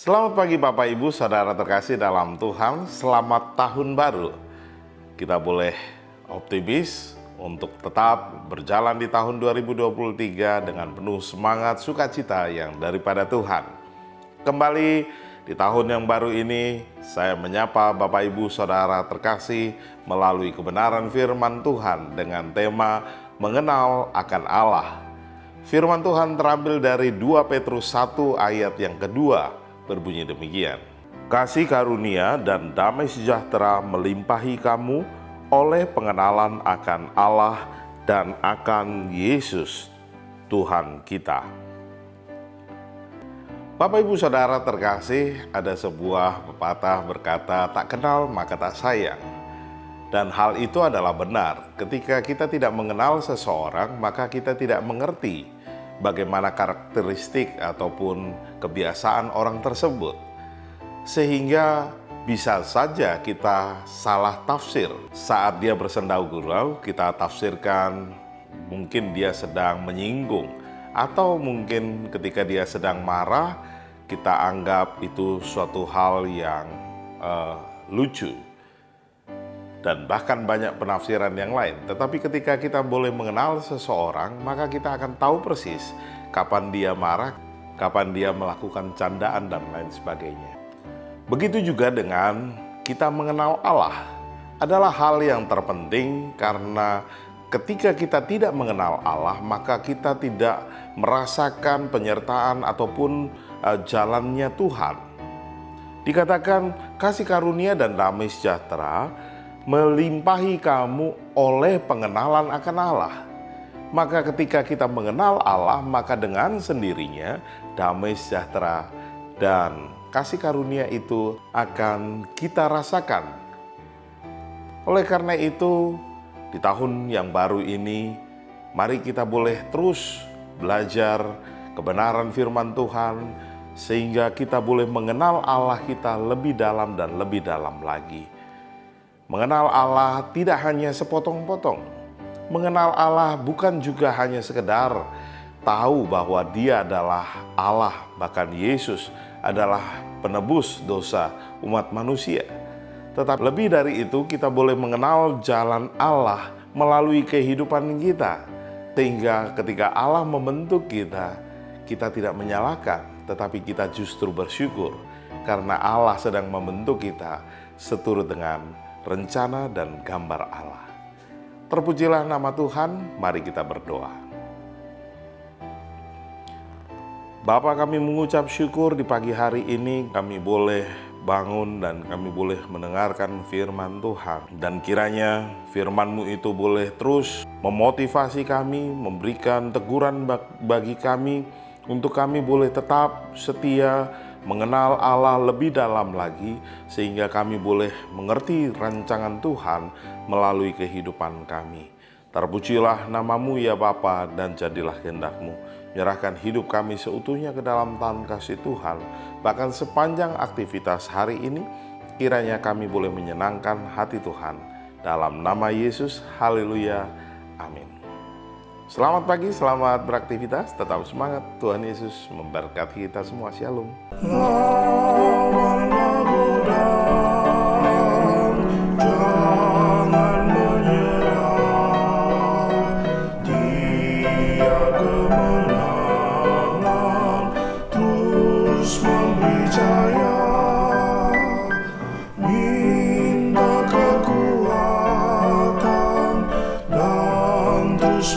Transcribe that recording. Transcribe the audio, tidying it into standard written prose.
Selamat pagi Bapak Ibu, Saudara terkasih dalam Tuhan. Selamat tahun baru. Kita boleh optimis untuk tetap berjalan di tahun 2023 dengan penuh semangat sukacita yang daripada Tuhan. Kembali di tahun yang baru ini, saya menyapa Bapak Ibu Saudara terkasih melalui kebenaran firman Tuhan dengan tema mengenal akan Allah. Firman Tuhan terambil dari 2 Petrus 1 ayat yang kedua, berbunyi demikian. Kasih karunia dan damai sejahtera melimpahi kamu oleh pengenalan akan Allah dan akan Yesus Tuhan kita. Bapak Ibu Saudara terkasih, ada sebuah pepatah berkata, tak kenal maka tak sayang. Dan hal itu adalah benar. Ketika kita tidak mengenal seseorang, maka kita tidak mengerti bagaimana karakteristik ataupun kebiasaan orang tersebut. Sehingga bisa saja kita salah tafsir. Saat dia bersendau gurau, kita tafsirkan mungkin dia sedang menyinggung. Atau mungkin ketika dia sedang marah, kita anggap itu suatu hal yang lucu. Dan bahkan banyak penafsiran yang lain. Tetapi ketika kita boleh mengenal seseorang, maka kita akan tahu persis kapan dia marah, kapan dia melakukan candaan, dan lain sebagainya. Begitu juga dengan kita mengenal Allah. Adalah hal yang terpenting karena ketika kita tidak mengenal Allah, maka kita tidak merasakan penyertaan ataupun jalannya Tuhan. Dikatakan kasih karunia dan damai sejahtera melimpahi kamu oleh pengenalan akan Allah. Maka ketika kita mengenal Allah, maka dengan sendirinya damai sejahtera dan kasih karunia itu akan kita rasakan. Oleh karena itu, di tahun yang baru ini, mari kita boleh terus belajar kebenaran firman Tuhan, sehingga kita boleh mengenal Allah kita lebih dalam dan lebih dalam lagi. Mengenal Allah tidak hanya sepotong-potong. Mengenal Allah bukan juga hanya sekedar tahu bahwa Dia adalah Allah, bahkan Yesus adalah penebus dosa umat manusia. Tetapi lebih dari itu, kita boleh mengenal jalan Allah melalui kehidupan kita. Sehingga ketika Allah membentuk kita, kita tidak menyalahkan, tetapi kita justru bersyukur karena Allah sedang membentuk kita seturut dengan rencana dan gambar Allah. Terpujilah nama Tuhan, mari kita berdoa. Bapa, kami mengucap syukur di pagi hari ini kami boleh bangun dan kami boleh mendengarkan firman Tuhan. Dan kiranya firman-Mu itu boleh terus memotivasi kami, memberikan teguran bagi kami, untuk kami boleh tetap setia mengenal Allah lebih dalam lagi, sehingga kami boleh mengerti rancangan Tuhan melalui kehidupan kami. Terpujilah nama-Mu ya Bapa, dan jadilah kehendak-Mu. Menyerahkan hidup kami seutuhnya ke dalam tangan kasih Tuhan. Bahkan sepanjang aktivitas hari ini, kiranya kami boleh menyenangkan hati Tuhan. Dalam nama Yesus, haleluya, amin. Selamat pagi, selamat beraktivitas, tetap semangat. Tuhan Yesus memberkati kita semua. Shalom. Jangan menyerah, Dia kemenangan terus memberi jaya. Minta kekuatan dan terus